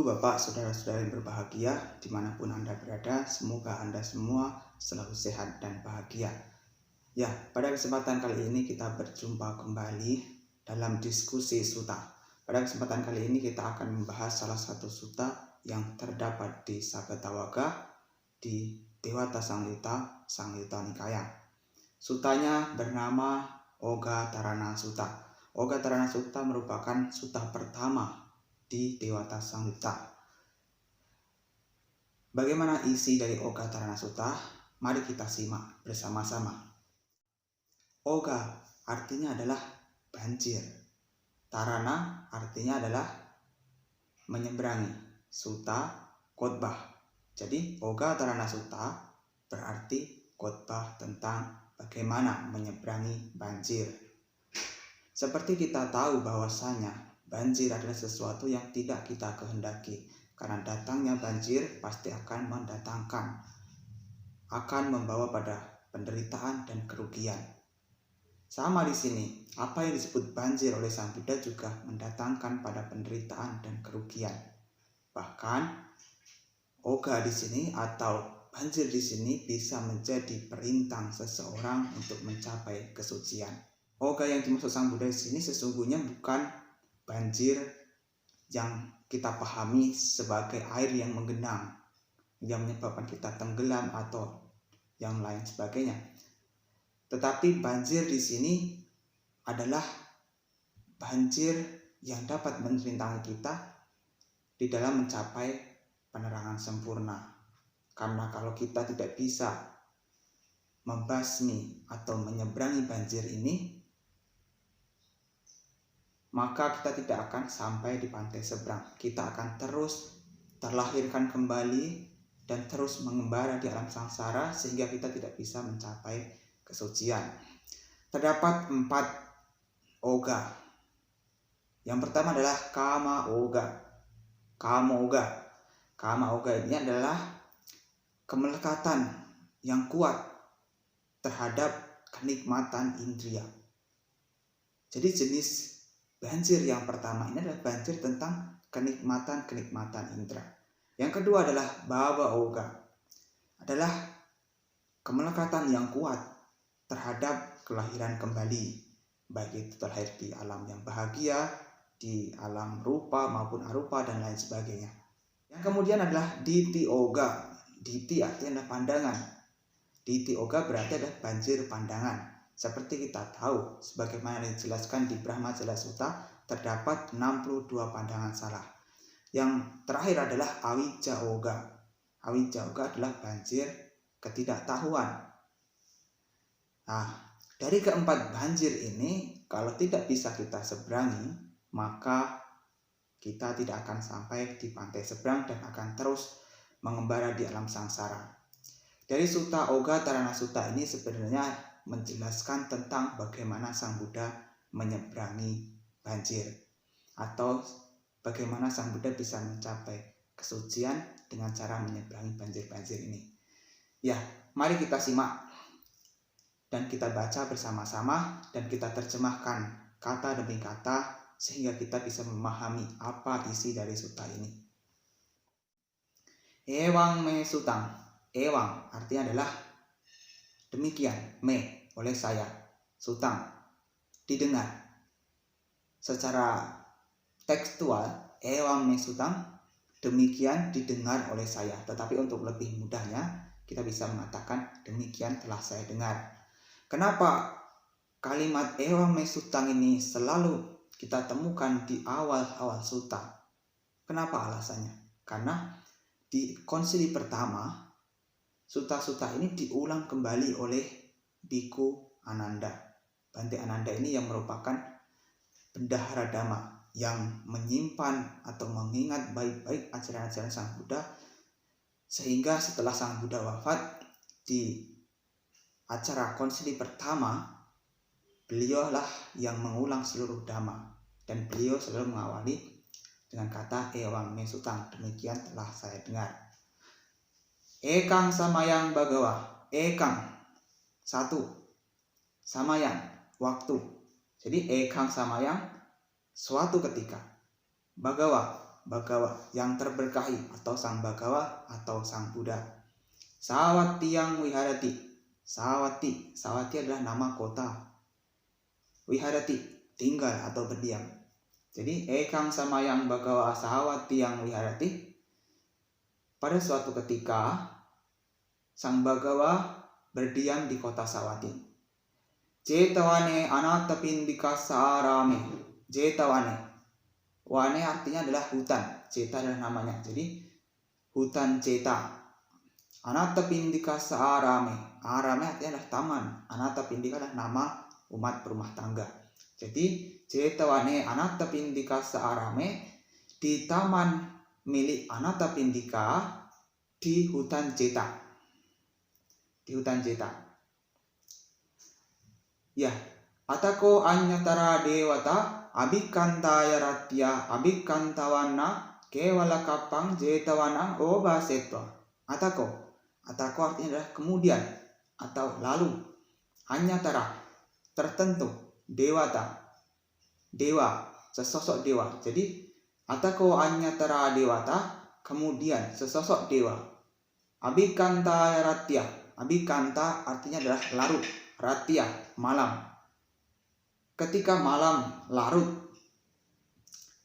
Bapak, saudara-saudara yang berbahagia, dimanapun Anda berada, semoga Anda semua selalu sehat dan bahagia. Ya, pada kesempatan kali ini kita berjumpa kembali dalam diskusi suta. Pada kesempatan kali ini kita akan membahas salah satu suta yang terdapat di Sabatawaga di Dewata Sangyutta Nikaya. Sutanya bernama Oga Tarana Sutta. Oga Tarana Sutta merupakan suta pertama di Dewata Sangyutta. Bagaimana isi dari Oga Tarana Sutta? Mari kita simak bersama-sama. Oga artinya adalah banjir. Tarana artinya adalah menyeberangi. Sutta khotbah. Jadi Oga Tarana Sutta berarti khotbah tentang bagaimana menyeberangi banjir. Seperti kita tahu bahwasanya banjir adalah sesuatu yang tidak kita kehendaki. Karena datangnya banjir pasti akan membawa pada penderitaan dan kerugian. Sama di sini, apa yang disebut banjir oleh Sang Buddha juga mendatangkan pada penderitaan dan kerugian. Bahkan oga di sini atau banjir di sini bisa menjadi perintang seseorang untuk mencapai kesucian. Oga yang dimaksud Sang Buddha di sini sesungguhnya bukan banjir yang kita pahami sebagai air yang menggenang, yang menyebabkan kita tenggelam atau yang lain sebagainya. Tetapi banjir di sini adalah banjir yang dapat merintangi kita di dalam mencapai penerangan sempurna. Karena kalau kita tidak bisa membasmi atau menyeberangi banjir ini, maka kita tidak akan sampai di pantai seberang. Kita akan terus terlahirkan kembali dan terus mengembara di alam sangsara sehingga kita tidak bisa mencapai kesucian. Terdapat 4 oga. Yang pertama adalah kama oga. Kama oga ini adalah kemelekatan yang kuat terhadap kenikmatan indria. Jadi jenis banjir yang pertama ini adalah banjir tentang kenikmatan indera. Yang kedua adalah bhava oga. Adalah kemelekatan yang kuat terhadap kelahiran kembali. Baik itu terlahir di alam yang bahagia, di alam rupa maupun arupa dan lain sebagainya. Yang kemudian adalah diti oga. Diti artinya adalah pandangan. Diti oga berarti adalah banjir pandangan. Seperti kita tahu, sebagaimana dijelaskan di Brahmajala Sutta, terdapat 62 pandangan salah. Yang terakhir adalah awija oga. Awija oga adalah banjir ketidaktahuan. Nah, dari keempat banjir ini, kalau tidak bisa kita seberangi, maka kita tidak akan sampai di pantai seberang dan akan terus mengembara di alam sangsara. Dari Sutta Oga Tarana Sutta ini sebenarnya menjelaskan tentang bagaimana Sang Buddha menyeberangi banjir atau bagaimana Sang Buddha bisa mencapai kesucian dengan cara menyeberangi banjir-banjir ini. Ya, mari kita simak dan kita baca bersama-sama dan kita terjemahkan kata demi kata sehingga kita bisa memahami apa isi dari sutta ini. Ewang me sutang. Ewang artinya adalah demikian, me oleh saya, sutang didengar. Secara tekstual, ewang me sutang demikian didengar oleh saya. Tetapi untuk lebih mudahnya kita bisa mengatakan demikian telah saya dengar. Kenapa kalimat ewang me sutang ini selalu kita temukan di awal-awal sutta? Kenapa alasannya? Karena di konsili pertama sutta-sutta ini diulang kembali oleh Biku Ananda. Bante Ananda ini yang merupakan bendahara Dhamma yang menyimpan atau mengingat baik-baik ajaran-ajaran Sang Buddha, sehingga setelah Sang Buddha wafat di acara konsili pertama, beliaulah yang mengulang seluruh Dhamma dan beliau selalu mengawali dengan kata ewang me sutang, demikian telah saya dengar. Ekang samayang bagawa. Ekang satu, samayang waktu. Jadi ekang samayang suatu ketika. Bagawa Bagawa yang terberkahi, atau Sang Bagawa atau Sang Buddha. Sawati yang wiharati. Sawati adalah nama kota. Wiharati tinggal atau berdiam. Jadi ekang samayang Bagawa sawati yang wiharati. Pada suatu ketika Sang Bagawa berdiam di kota Sawati. Jetawane anatapindika sarame. Jetawane. Wane artinya adalah hutan. Jeta adalah namanya. Jadi hutan Jeta. Anatapindika sarame. Arame artinya adalah taman. Anatapindika adalah nama umat berumah tangga. Jadi Jetawane anatapindika sarame, di taman milik Anatapindika di hutan Jeta. Di hutan Jeta. Ya, atako anyatara dewata abhikantaya ratya abhikantawana kewala kapang jetawanang obasetwa. Atako artinya adalah kemudian atau lalu. Anyatara tertentu, dewata dewa, sesosok dewa. Jadi atako anyatara dewata, kemudian sesosok dewa. Abhikantaya ratya. Abhikanta artinya adalah larut. Ratya malam. Ketika malam larut.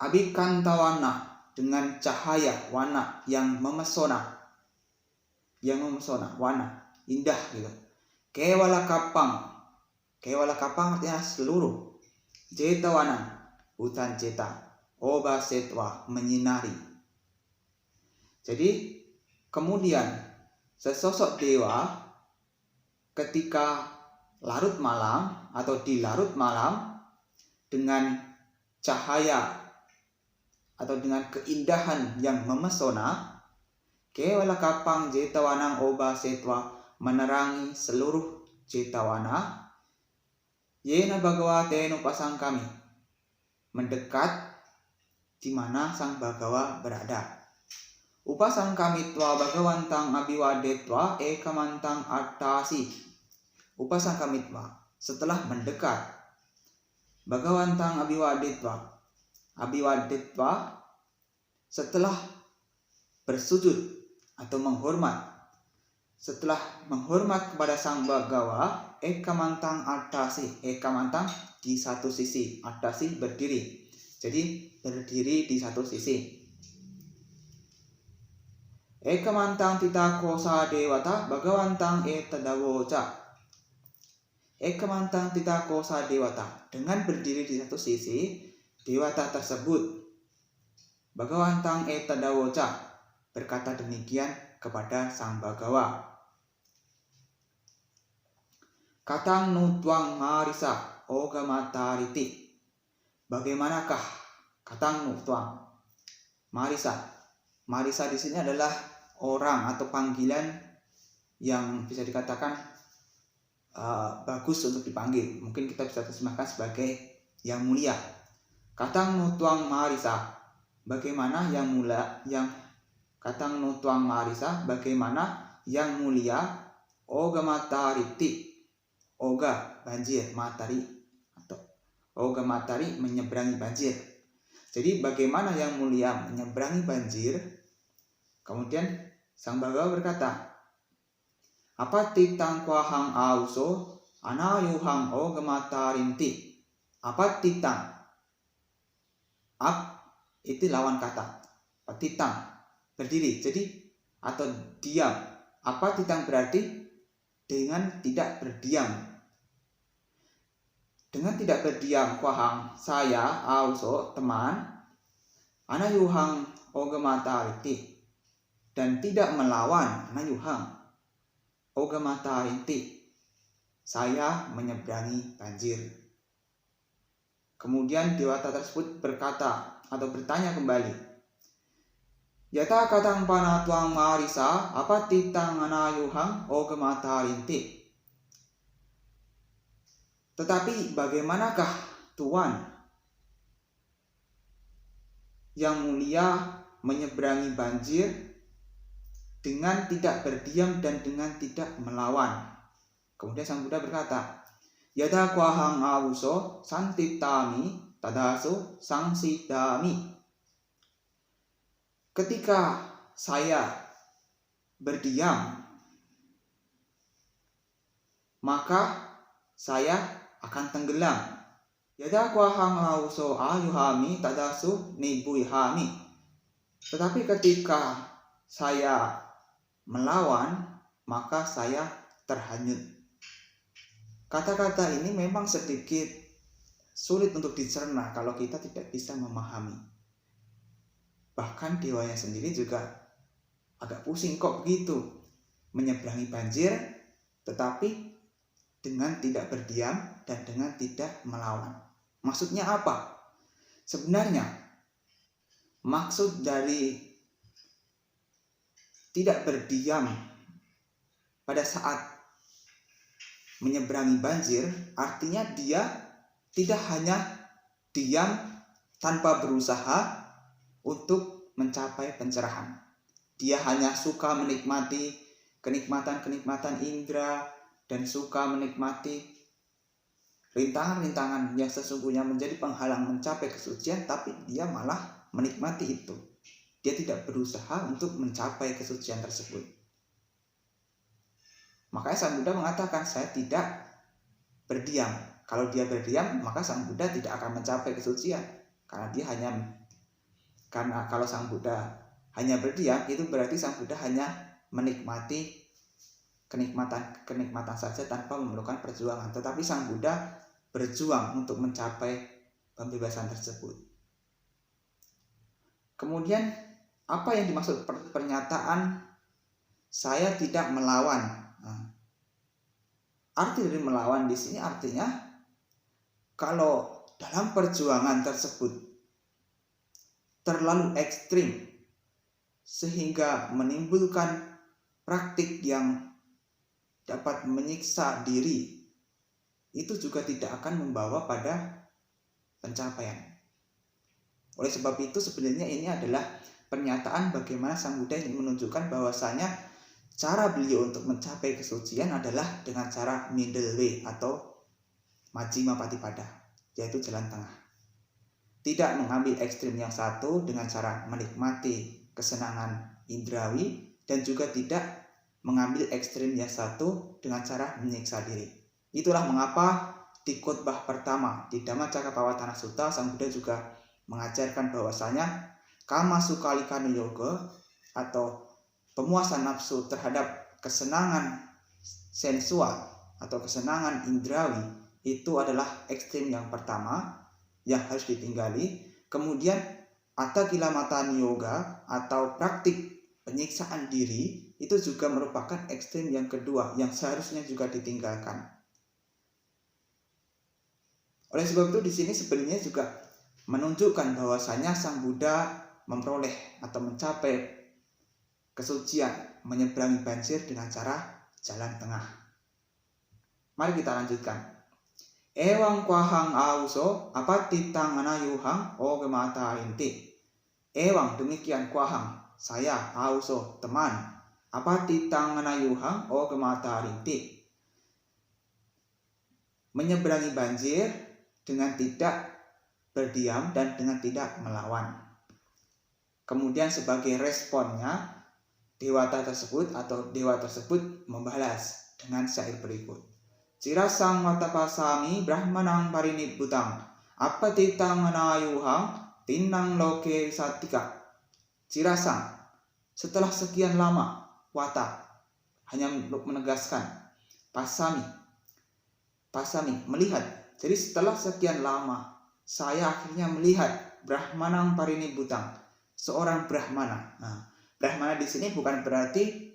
Abhikantawana dengan cahaya warna yang memesona. Yang memesona, warna indah gitu. Kewala kapang. Kewala kapang artinya seluruh. Jetawana hutan Jeta. Oba setwa menyinari. Jadi kemudian sesosok dewa ketika larut malam atau di larut malam dengan cahaya atau dengan keindahan yang memesona, kewala kapang jetawanang oba setwa menerangi seluruh Jetawana. Yena Bagawa tenu pasang kami mendekat di mana Sang Bagawa berada. Upasang kami tua Bagawantang abiwadetwa ekamantang artasi. Upasang kami tua setelah mendekat. Bagawantang abiwadetwa. Abiwadetwa setelah bersujud atau menghormat. Setelah menghormat kepada Sang Bagawa, ekamantang artasi. Ekamantang di satu sisi, artasi berdiri. Jadi berdiri di satu sisi. Ekamantang tita kosa dewata Bagawantang etadawoca. Ekamantang tita kosa dewata. Dengan berdiri di satu sisi, dewata tersebut Bagawantang etadawoca berkata demikian kepada Sang Bagawa. Katang nutuang marisa ogamatariti. Bagaimanakah katang nutuang marisa? Marisa di sini adalah orang atau panggilan yang bisa dikatakan bagus untuk dipanggil. Mungkin kita bisa terjemahkan sebagai yang mulia. Katang nutuang marisa. Bagaimana yang mulia? Katang nutuang marisa. Bagaimana yang mulia? Ogamatariti. Oga banjir, matahari atau oga matahari menyeberangi banjir. Jadi bagaimana yang mulia menyeberangi banjir? Kemudian Sang Bagawa berkata, apa titang kuahang auso anayuhang oga matarinti. Apa titang? Ap itu lawan kata. Titang berdiri. Jadi atau diam. Apa titang berarti dengan tidak berdiam. Dengan tidak berdiam kuahang saya auso teman anayuhang ogamatariti dan tidak melawan anayuhang ogamatariti saya menyeberangi banjir. Kemudian dewata tersebut berkata atau bertanya kembali, yata katang panatuang marisa apa titang anayuhang ogamatariti. Tetapi bagaimanakah Tuan yang mulia menyeberangi banjir dengan tidak berdiam dan dengan tidak melawan? Kemudian Sang Buddha berkata, yada kuahang awuso santitami tadaso sangsidami. Ketika saya berdiam, maka saya akan tenggelam. Yada kwahang auso ayuhami tadasu nibuihami. Tetapi ketika saya melawan, maka saya terhanyut. Kata-kata ini memang sedikit sulit untuk dicerna kalau kita tidak bisa memahami. Bahkan dewanya sendiri juga agak pusing, kok begitu menyeberangi banjir tetapi dengan tidak berdiam dan dengan tidak melawan. Maksudnya apa? Sebenarnya maksud dari tidak berdiam pada saat menyeberangi banjir artinya dia tidak hanya diam tanpa berusaha untuk mencapai pencerahan. Dia hanya suka menikmati kenikmatan-kenikmatan indera dan suka menikmati rintangan-rintangan yang sesungguhnya menjadi penghalang mencapai kesucian, tapi dia malah menikmati itu. Dia tidak berusaha untuk mencapai kesucian tersebut. Makanya Sang Buddha mengatakan, saya tidak berdiam. Kalau dia berdiam, maka Sang Buddha tidak akan mencapai kesucian. Karena kalau Sang Buddha hanya berdiam, itu berarti Sang Buddha hanya menikmati kenikmatan saja tanpa memerlukan perjuangan. Tetapi Sang Buddha berjuang untuk mencapai pembebasan tersebut. Kemudian apa yang dimaksud pernyataan saya tidak melawan? Arti dari melawan di sini artinya kalau dalam perjuangan tersebut terlalu ekstrim sehingga menimbulkan praktik yang dapat menyiksa diri, itu juga tidak akan membawa pada pencapaian. Oleh sebab itu sebenarnya ini adalah pernyataan bagaimana Sang Buddha ingin menunjukkan bahwasanya cara beliau untuk mencapai kesucian adalah dengan cara middle way atau majjhima patipada, yaitu jalan tengah. Tidak mengambil ekstrim yang satu dengan cara menikmati kesenangan indrawi dan juga tidak mengambil ekstrim yang satu dengan cara menyiksa diri. Itulah mengapa di khotbah pertama di Dhammacakkappavattana Sutta Sang Buddha juga mengajarkan bahwasanya kama sukhalikkhanu yoga atau pemuasan nafsu terhadap kesenangan sensual atau kesenangan indrawi itu adalah ekstrim yang pertama yang harus ditinggali. Kemudian Attakilamatthana yoga atau praktik penyiksaan diri itu juga merupakan ekstrim yang kedua yang seharusnya juga ditinggalkan. Oleh sebab itu di sini sebenarnya juga menunjukkan bahwasanya Sang Buddha memperoleh atau mencapai kesucian menyeberangi banjir dengan cara jalan tengah. Mari kita lanjutkan. Ewang kwahang auso apatitang anayuhang ogemata inti. Ewang demikian kwahang saya auso teman apatitang anayuhang ogemata inti. Menyeberangi banjir dengan tidak berdiam dan dengan tidak melawan. Kemudian sebagai responnya dewata tersebut membalas dengan syair berikut. Cirasang matapasami brahmanang parinibbutang apatitang anayuhang tinang loke satika. Cirasang, setelah sekian lama, wata hanya menegaskan, pasami melihat. Jadi setelah sekian lama saya akhirnya melihat brahmanang parinibbutang, seorang brahmana. Brahmana di sini bukan berarti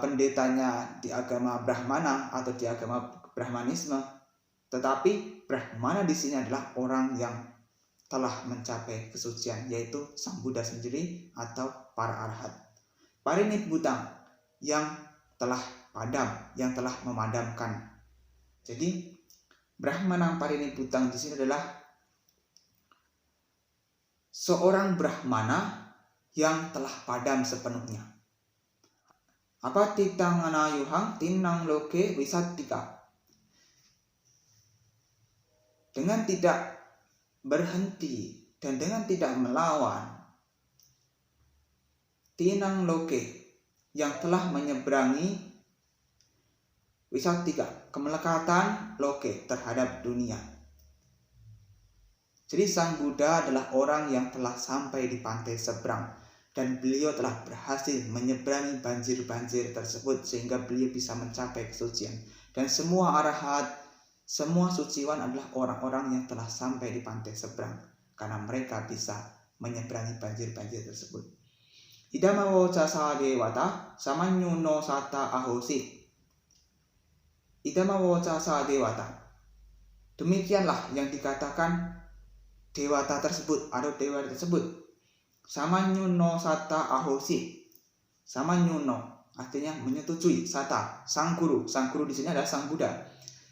pendetanya di agama Brahmana atau di agama Brahmanisme, tetapi Brahmana di sini adalah orang yang telah mencapai kesucian, yaitu Sang Buddha sendiri atau para arhat. Parinibbutang yang telah padam, yang telah memadamkan. Jadi Brahmanang parinibbutang di sini adalah seorang Brahmana yang telah padam sepenuhnya. Apatitang anayuhang tinang loke wisattika. Dengan tidak berhenti dan dengan tidak melawan, Tinang Loke, yang telah menyeberangi Wisattika, kemelekatan Loke terhadap dunia. Jadi Sang Buddha adalah orang yang telah sampai di pantai seberang, dan beliau telah berhasil menyeberangi banjir-banjir tersebut sehingga beliau bisa mencapai kesucian. Dan semua arahat, semua suciwan adalah orang-orang yang telah sampai di pantai seberang, karena mereka bisa menyeberangi banjir-banjir tersebut. Idama woca sadewata samanyuno sata ahosi. Idama woca sadewata. Demikianlah yang dikatakan dewata tersebut atau dewa tersebut. Samanyuno sata ahosi. Samanyuno artinya menyetujui, sata sang guru. Sang guru di sini adalah Sang Buddha.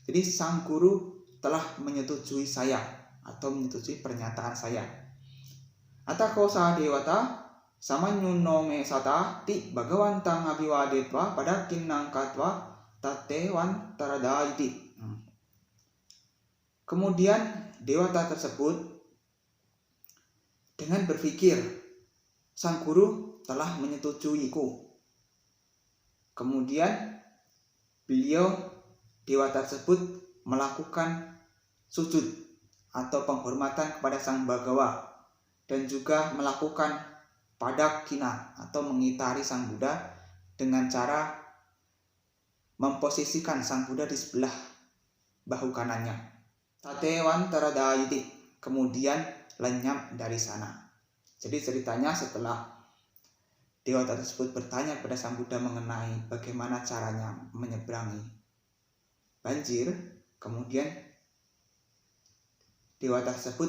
Jadi sang guru telah menyetujui saya atau menyetujui pernyataan saya. Atako sadewata samanyuno me sata ti bhagawantang abiwadetwa pada kinangkatwa tatewan taradaiti. Kemudian dewata tersebut dengan berpikir, sang guru telah menyetujuiku. Kemudian dewata tersebut melakukan sujud atau penghormatan kepada Sang Bhagawa, dan juga melakukan padakkhina atau mengitari Sang Buddha dengan cara memposisikan Sang Buddha di sebelah bahu kanannya. Tatewan taradaiti, kemudian lenyap dari sana. Jadi ceritanya setelah dewata tersebut bertanya kepada Sang Buddha mengenai bagaimana caranya menyeberangi banjir, kemudian dewata tersebut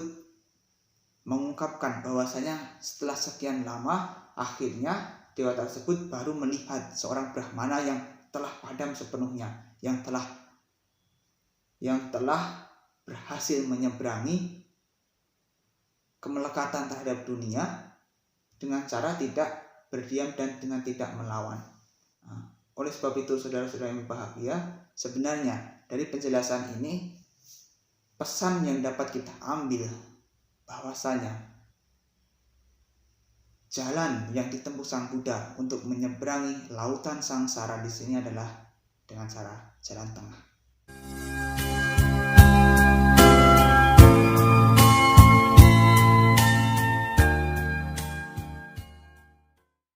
mengungkapkan bahwasanya setelah sekian lama akhirnya dewata tersebut baru melihat seorang Brahmana yang telah padam sepenuhnya, yang telah berhasil menyeberangi kemelekatan terhadap dunia dengan cara tidak berdiam dan dengan tidak melawan. Oleh sebab itu saudara-saudara yang berbahagia, sebenarnya dari penjelasan ini pesan yang dapat kita ambil bahwasanya jalan yang ditempuh Sang Buddha untuk menyeberangi lautan sangsara di sini adalah dengan cara jalan tengah.